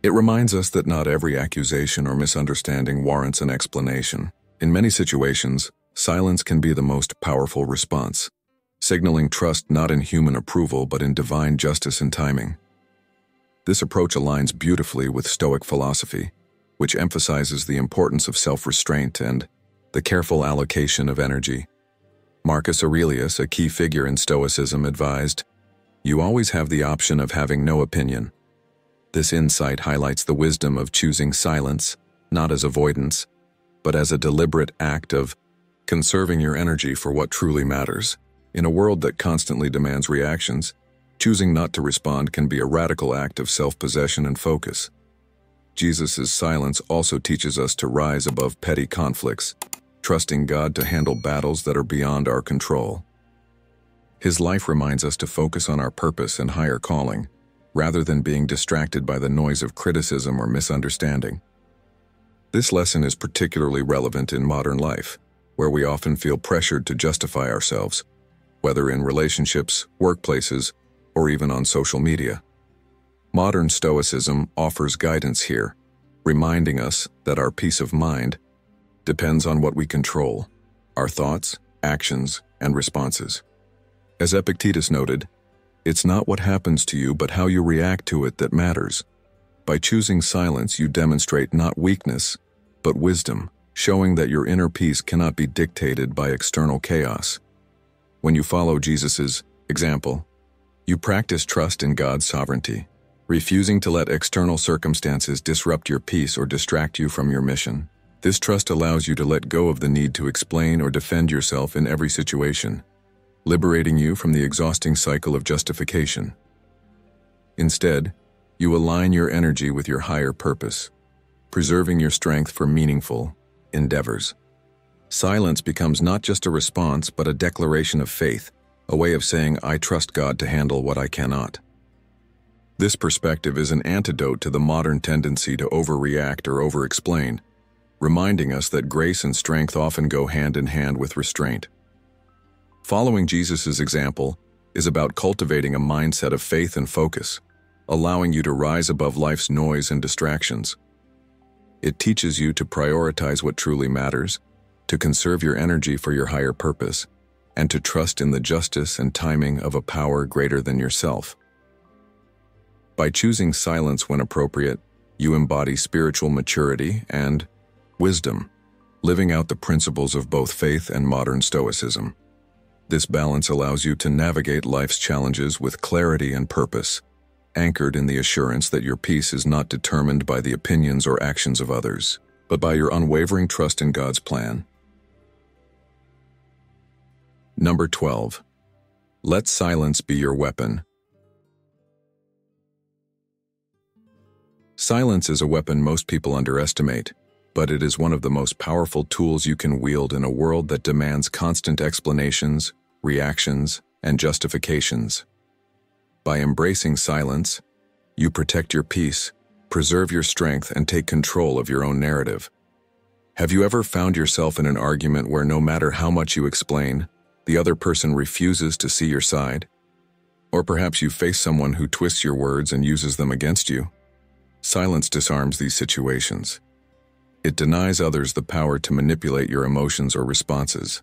It reminds us that not every accusation or misunderstanding warrants an explanation. In many situations, silence can be the most powerful response, signaling trust not in human approval but in divine justice and timing. This approach aligns beautifully with Stoic philosophy, which emphasizes the importance of self-restraint and the careful allocation of energy. Marcus Aurelius, a key figure in Stoicism, advised, "You always have the option of having no opinion." This insight highlights the wisdom of choosing silence, not as avoidance, but as a deliberate act of conserving your energy for what truly matters. In a world that constantly demands reactions, choosing not to respond can be a radical act of self-possession and focus. Jesus' silence also teaches us to rise above petty conflicts, trusting God to handle battles that are beyond our control. His life reminds us to focus on our purpose and higher calling, rather than being distracted by the noise of criticism or misunderstanding. This lesson is particularly relevant in modern life, where we often feel pressured to justify ourselves, whether in relationships, workplaces, or even on social media. Modern Stoicism offers guidance here, reminding us that our peace of mind depends on what we control, our thoughts, actions, and responses. As Epictetus noted, it's not what happens to you but how you react to it that matters. By choosing silence, you demonstrate not weakness, but wisdom, showing that your inner peace cannot be dictated by external chaos. When you follow Jesus' example, you practice trust in God's sovereignty, refusing to let external circumstances disrupt your peace or distract you from your mission. This trust allows you to let go of the need to explain or defend yourself in every situation, liberating you from the exhausting cycle of justification. Instead, you align your energy with your higher purpose, preserving your strength for meaningful endeavors. Silence becomes not just a response but a declaration of faith, a way of saying, I trust God to handle what I cannot. This perspective is an antidote to the modern tendency to overreact or over-explain, reminding us that grace and strength often go hand in hand with restraint. Following Jesus' example is about cultivating a mindset of faith and focus, allowing you to rise above life's noise and distractions. It teaches you to prioritize what truly matters, to conserve your energy for your higher purpose, and to trust in the justice and timing of a power greater than yourself. By choosing silence when appropriate, you embody spiritual maturity and wisdom, living out the principles of both faith and modern Stoicism. This balance allows you to navigate life's challenges with clarity and purpose, anchored in the assurance that your peace is not determined by the opinions or actions of others, but by your unwavering trust in God's plan. Number 12. Let silence be your weapon. Silence is a weapon most people underestimate, but it is one of the most powerful tools you can wield in a world that demands constant explanations, reactions, and justifications. By embracing silence, you protect your peace, preserve your strength, and take control of your own narrative. Have you ever found yourself in an argument where no matter how much you explain, the other person refuses to see your side? Or perhaps you face someone who twists your words and uses them against you. Silence disarms these situations. It denies others the power to manipulate your emotions or responses,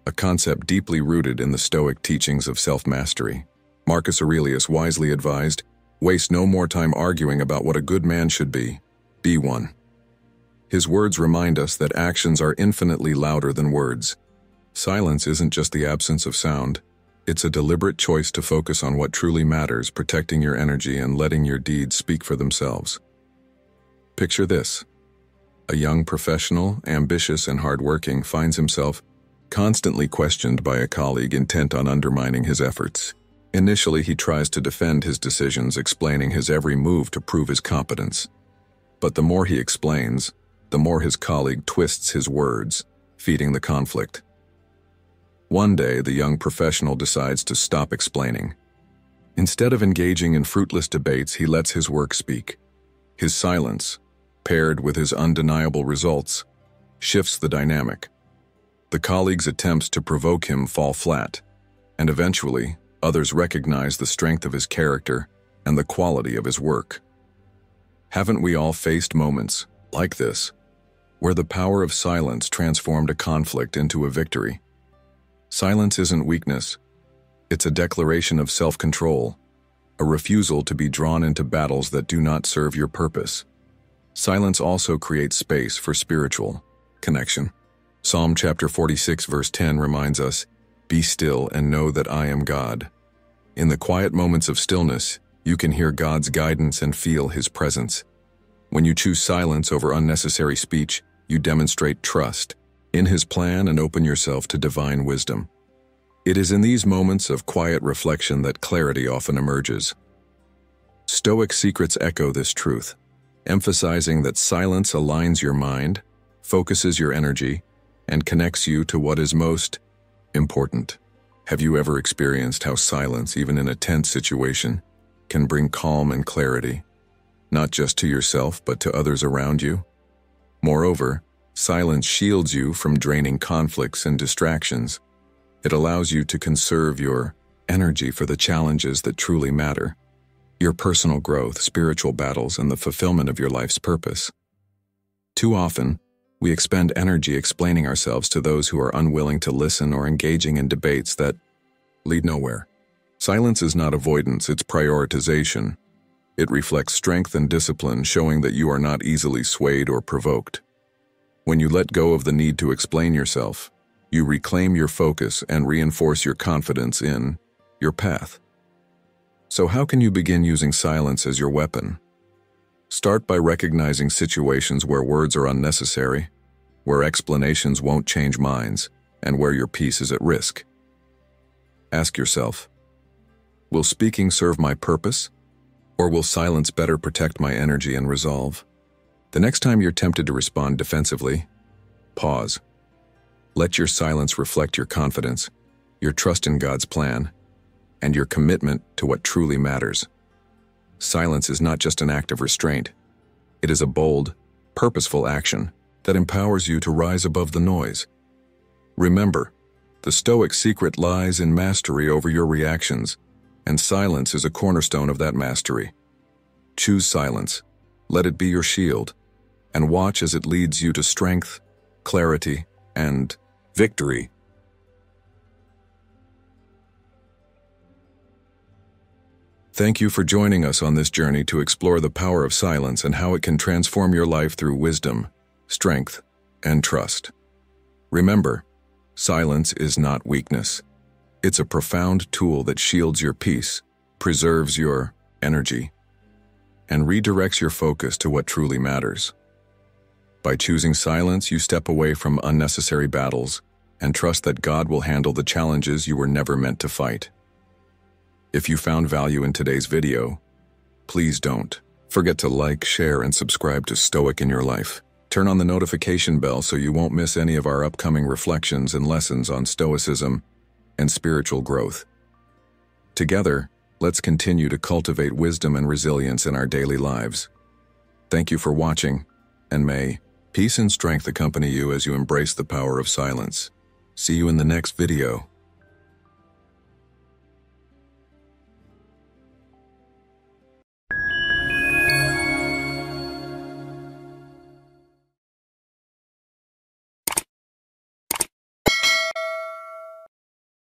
a concept deeply rooted in the Stoic teachings of self-mastery. Marcus Aurelius wisely advised, "Waste no more time arguing about what a good man should be. Be one." His words remind us that actions are infinitely louder than words. Silence isn't just the absence of sound. It's a deliberate choice to focus on what truly matters, protecting your energy and letting your deeds speak for themselves. Picture this. A young professional, ambitious and hardworking, finds himself constantly questioned by a colleague intent on undermining his efforts. Initially, he tries to defend his decisions, explaining his every move to prove his competence. But the more he explains, the more his colleague twists his words, feeding the conflict. One day, the young professional decides to stop explaining. Instead of engaging in fruitless debates, he lets his work speak. His silence, paired with his undeniable results, shifts the dynamic. The colleague's attempts to provoke him fall flat, and eventually, others recognize the strength of his character and the quality of his work. Haven't we all faced moments like this, where the power of silence transformed a conflict into a victory? Silence isn't weakness. It's a declaration of self-control, a refusal to be drawn into battles that do not serve your purpose. Silence also creates space for spiritual connection. Psalm chapter 46 verse 10 reminds us, "Be still and know that I am God." In the quiet moments of stillness, you can hear God's guidance and feel His presence. When you choose silence over unnecessary speech, you demonstrate trust in His plan and open yourself to divine wisdom. It is in these moments of quiet reflection that clarity often emerges. Stoic secrets echo this truth, emphasizing that silence aligns your mind, focuses your energy, and connects you to what is most important. Have you ever experienced how silence, even in a tense situation, can bring calm and clarity, not just to yourself but to others around you? Moreover, silence shields you from draining conflicts and distractions. It allows you to conserve your energy for the challenges that truly matter, your personal growth, spiritual battles, and the fulfillment of your life's purpose. Too often, we expend energy explaining ourselves to those who are unwilling to listen or engaging in debates that lead nowhere. Silence is not avoidance, it's prioritization. It reflects strength and discipline, showing that you are not easily swayed or provoked. When you let go of the need to explain yourself, you reclaim your focus and reinforce your confidence in your path. So how can you begin using silence as your weapon? Start by recognizing situations where words are unnecessary, where explanations won't change minds, and where your peace is at risk. Ask yourself, will speaking serve my purpose, or will silence better protect my energy and resolve? The next time you're tempted to respond defensively, pause. Let your silence reflect your confidence, your trust in God's plan, and your commitment to what truly matters. Silence is not just an act of restraint. It is a bold, purposeful action that empowers you to rise above the noise. Remember, the Stoic secret lies in mastery over your reactions, and silence is a cornerstone of that mastery. Choose silence, let it be your shield, and watch as it leads you to strength, clarity, and victory. Thank you for joining us on this journey to explore the power of silence and how it can transform your life through wisdom, strength, and trust. Remember, silence is not weakness. It's a profound tool that shields your peace, preserves your energy, and redirects your focus to what truly matters. By choosing silence, you step away from unnecessary battles and trust that God will handle the challenges you were never meant to fight. If you found value in today's video, please don't forget to like, share, and subscribe to Stoic in Your Life. Turn on the notification bell so you won't miss any of our upcoming reflections and lessons on Stoicism and spiritual growth. Together, let's continue to cultivate wisdom and resilience in our daily lives. Thank you for watching, and may peace and strength accompany you as you embrace the power of silence. See you in the next video.